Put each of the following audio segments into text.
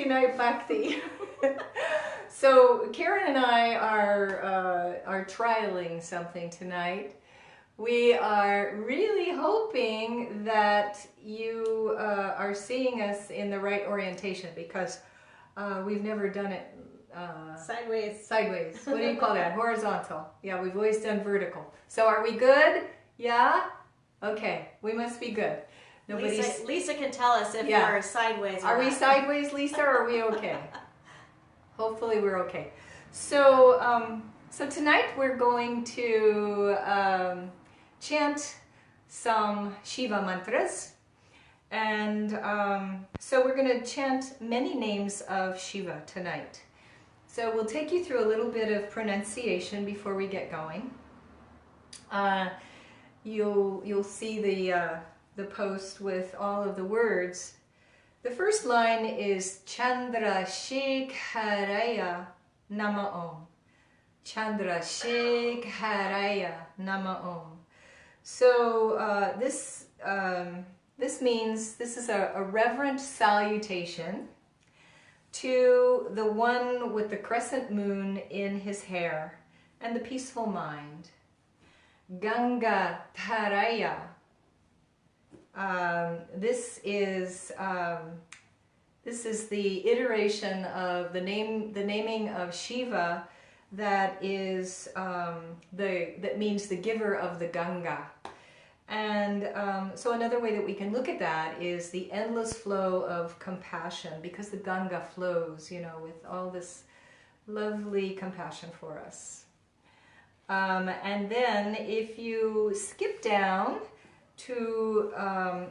Tuesday night bhakti. So Karen and I are trialing something tonight. We are really hoping that you are seeing us in the right orientation, because we've never done it sideways. Sideways. What do you call that? Horizontal. Yeah, we've always done vertical. So are we good? Yeah? Okay, we must be good. Lisa can tell us if we're sideways. Are we sideways, Lisa, or are we okay? Hopefully we're okay. So, so tonight we're going to chant some Shiva mantras. And so we're going to chant many names of Shiva tonight. So we'll take you through a little bit of pronunciation before we get going. You'll see the post with all of the words. The first line is Candra Śekharāya Namaḥ. Candra Śekharāya Namaḥ. So this means this is a reverent salutation to the one with the crescent moon in his hair and the peaceful mind. Gaṅgā Dharāya. This is the iteration of the naming of Shiva that is that means the giver of the Gaṅgā. And so another way that we can look at that is the endless flow of compassion, because the Gaṅgā flows, you know, with all this lovely compassion for us. And then if you skip down to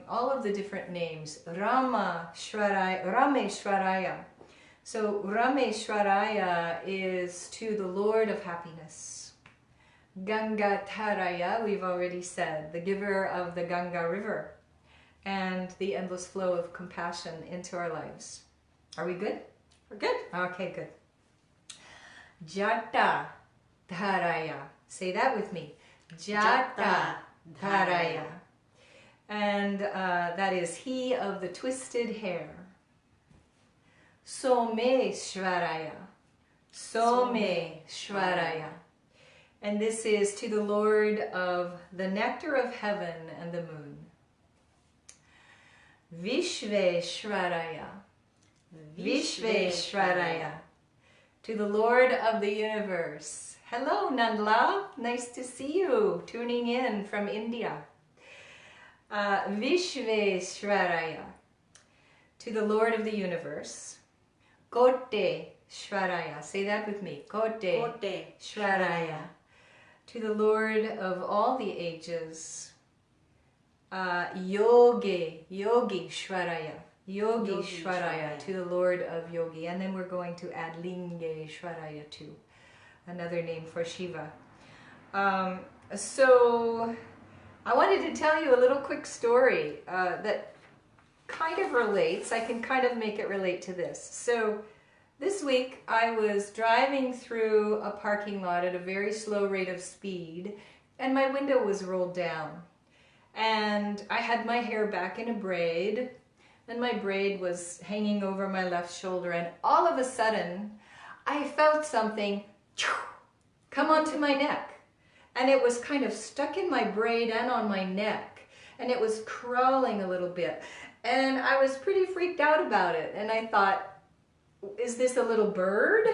all of the different names, Rāmeśvarāya. So Rāmeśvarāya is to the Lord of Happiness. Gaṅgā Dharāya, we've already said, the giver of the Gaṅgā river and the endless flow of compassion into our lives. Are we good? We're good. Okay, good. Jaṭa Dharāya. Say that with me. Jaṭa Dharāya. And that is he of the twisted hair. Someśvarāya. Someśvarāya. And this is to the Lord of the nectar of heaven and the moon. Viśveśvarāya. Viśveśvarāya. To the Lord of the universe. Hello, Nandla. Nice to see you tuning in from India. Viśveśvarāya. To the Lord of the universe. Koṭeśvarāya. Say that with me. Koṭeśvarāya. To the Lord of all the ages. Yogisvaraya. Yogisvaraya. To the Lord of Yogi. And then we're going to add Lingeshvaraya too. Another name for Shiva. So I wanted to tell you a little quick story that kind of relates. I can kind of make it relate to this. So this week I was driving through a parking lot at a very slow rate of speed, and my window was rolled down. And I had my hair back in a braid, and my braid was hanging over my left shoulder, and all of a sudden I felt something come onto my neck. And it was kind of stuck in my braid and on my neck, and it was crawling a little bit. And I was pretty freaked out about it, and I thought, is this a little bird?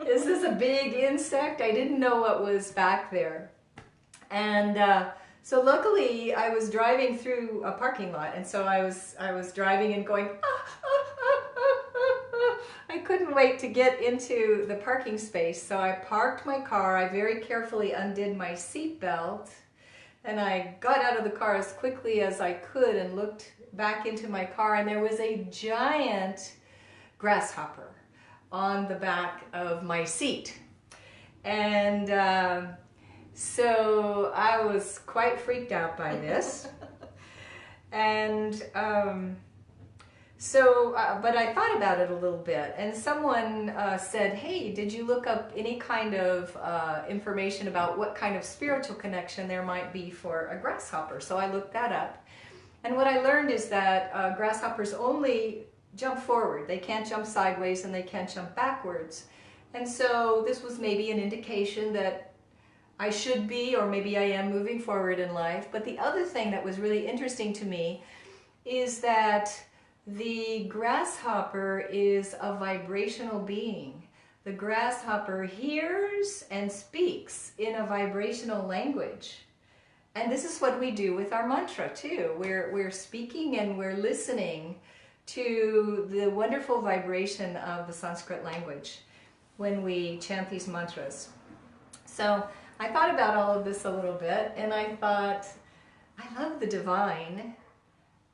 Is this a big insect? I didn't know what was back there. And so luckily I was driving through a parking lot, and so I was driving and going, I couldn't wait to get into the parking space. So I parked my car, I very carefully undid my seat belt, and I got out of the car as quickly as I could and looked back into my car, and there was a giant grasshopper on the back of my seat. And so I was quite freaked out by this. And but I thought about it a little bit, and someone said, hey, did you look up any kind of information about what kind of spiritual connection there might be for a grasshopper? So I looked that up, and what I learned is that grasshoppers only jump forward. They can't jump sideways and they can't jump backwards. And so this was maybe an indication that I should be, or maybe I am, moving forward in life. But the other thing that was really interesting to me is that the grasshopper is a vibrational being. The grasshopper hears and speaks in a vibrational language. And this is what we do with our mantra too. We're speaking and we're listening to the wonderful vibration of the Sanskrit language when we chant these mantras. So I thought about all of this a little bit, and I thought, I love the divine,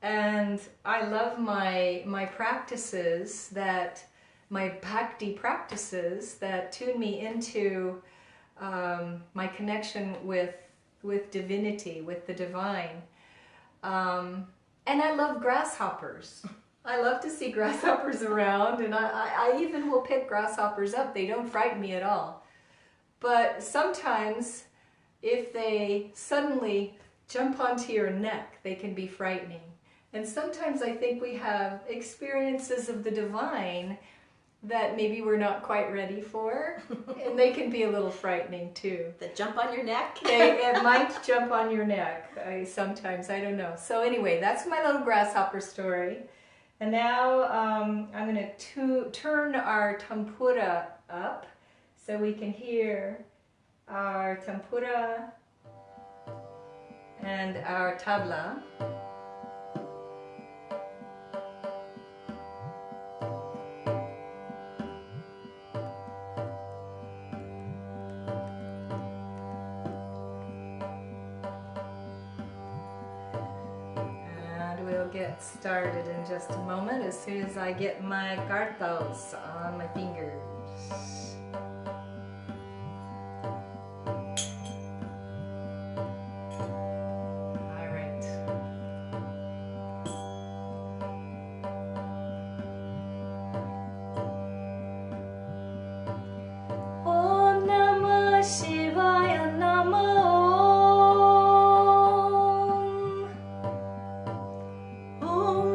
and I love my practices, my bhakti practices that tune me into my connection with divinity, with the divine. And I love grasshoppers. I love to see grasshoppers around, and I even will pick grasshoppers up. They don't frighten me at all. But sometimes if they suddenly jump onto your neck, they can be frightening. And sometimes I think we have experiences of the divine that maybe we're not quite ready for, and they can be a little frightening too. That jump on your neck? It might jump on your neck sometimes, I don't know. So anyway, that's my little grasshopper story. And now I'm going to turn our tampura up so we can hear our tampura and our tabla. Get started in just a moment as soon as I get my kartals on my fingers. All right. Om Namaḥ Śivāya Namaḥ. Om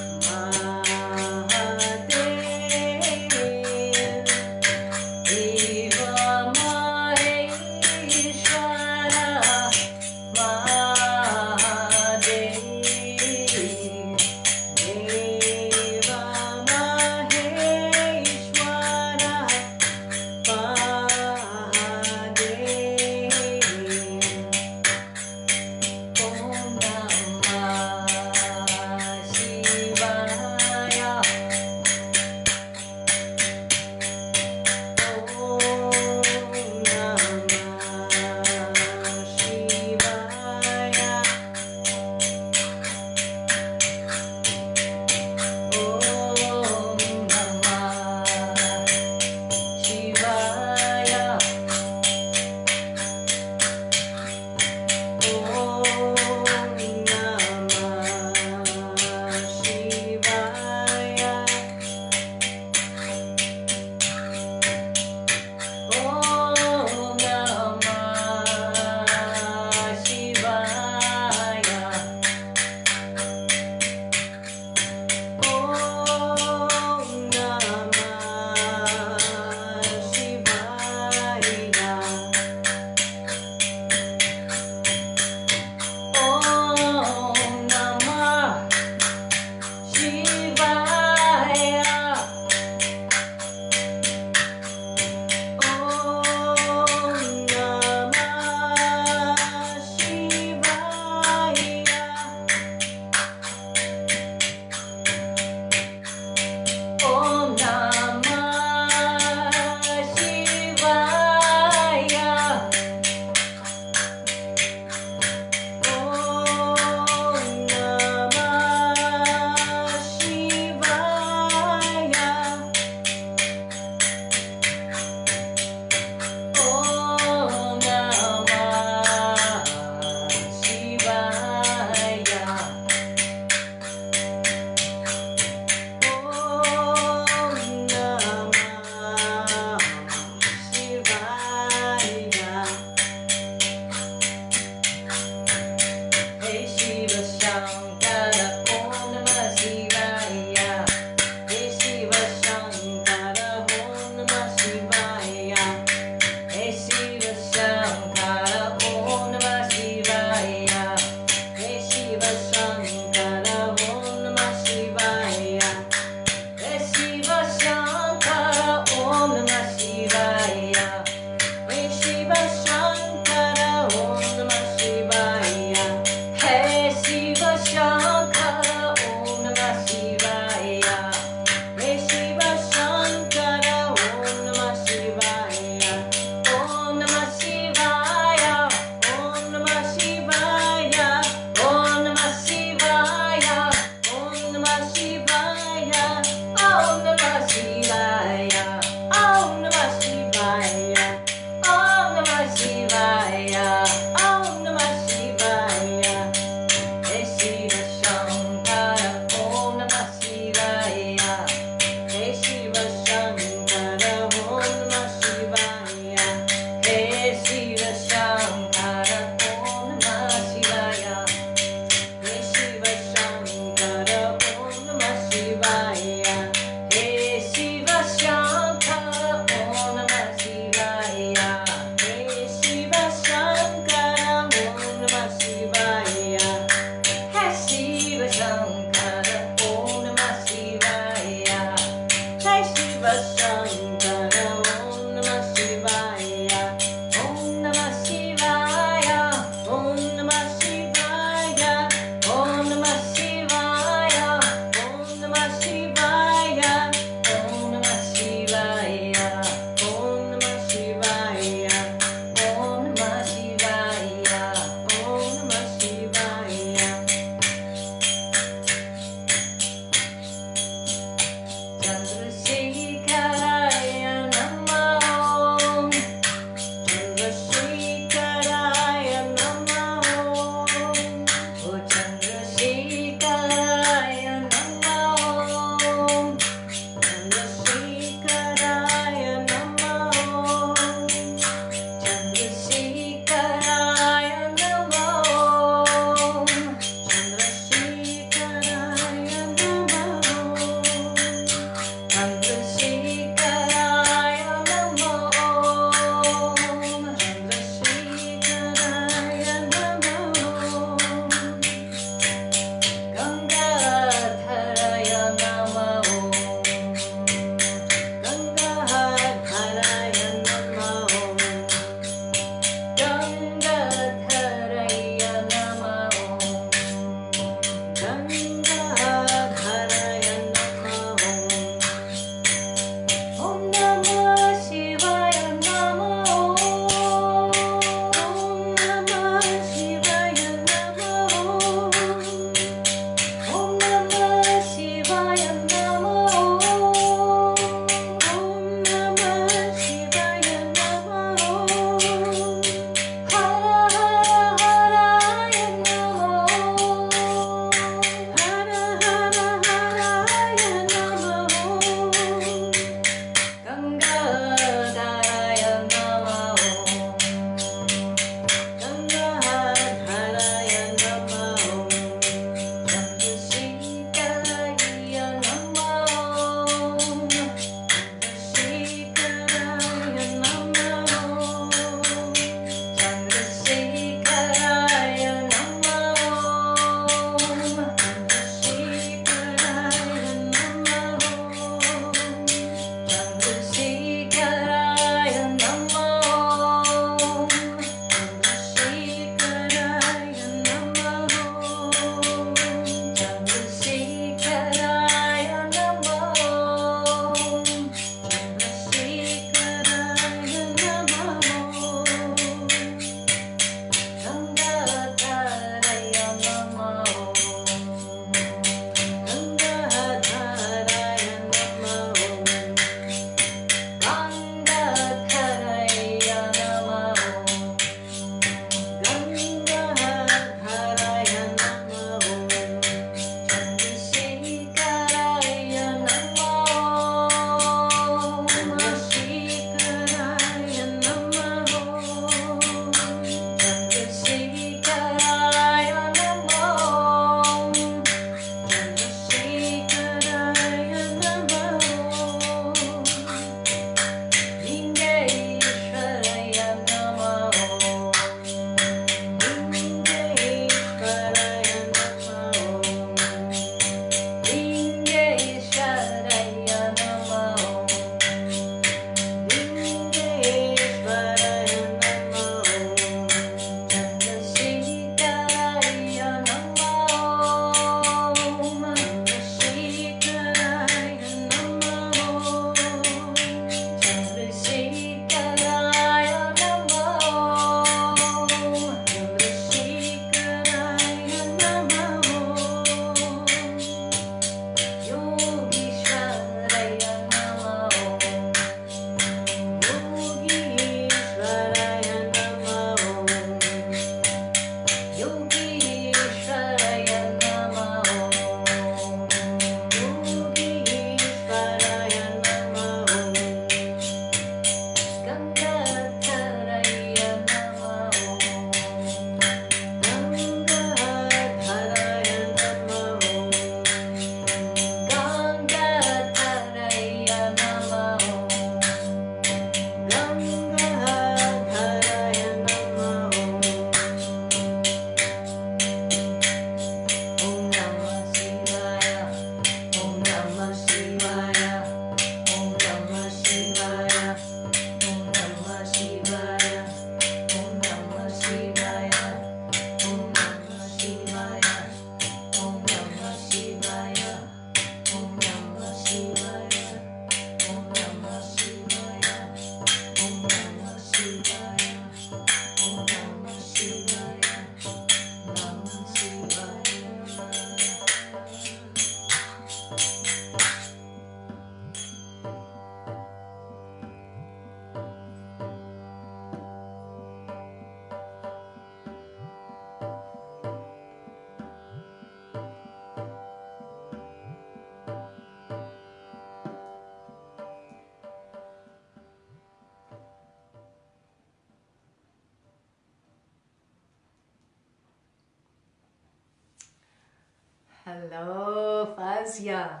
hello, Fazia.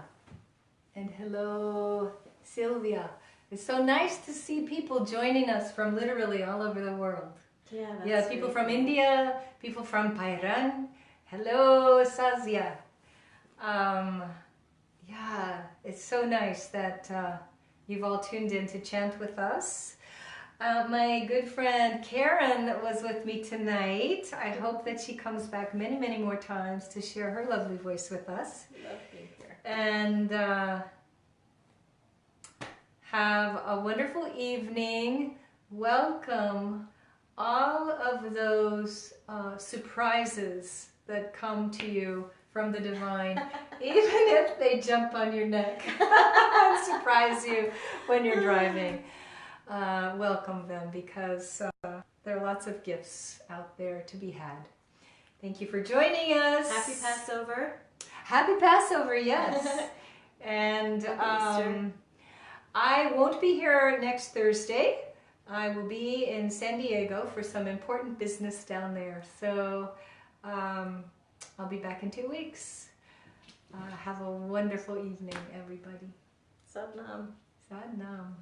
And hello, Sylvia. It's so nice to see people joining us from literally all over the world. Yeah, that's Yeah, people really from cool. India, people from Pairan. Hello, Sazia. Yeah, it's so nice that you've all tuned in to chant with us. My good friend Karen was with me tonight. I hope that she comes back many, many more times to share her lovely voice with us. Love being here. And have a wonderful evening. Welcome all of those surprises that come to you from the divine, even if they jump on your neck and surprise you when you're driving. Welcome them, because there are lots of gifts out there to be had. Thank you for joining us. Happy Passover. Happy Passover, yes. And I won't be here next Thursday. I will be in San Diego for some important business down there. So I'll be back in 2 weeks. Have a wonderful evening, everybody. Sadnam. Sadnam.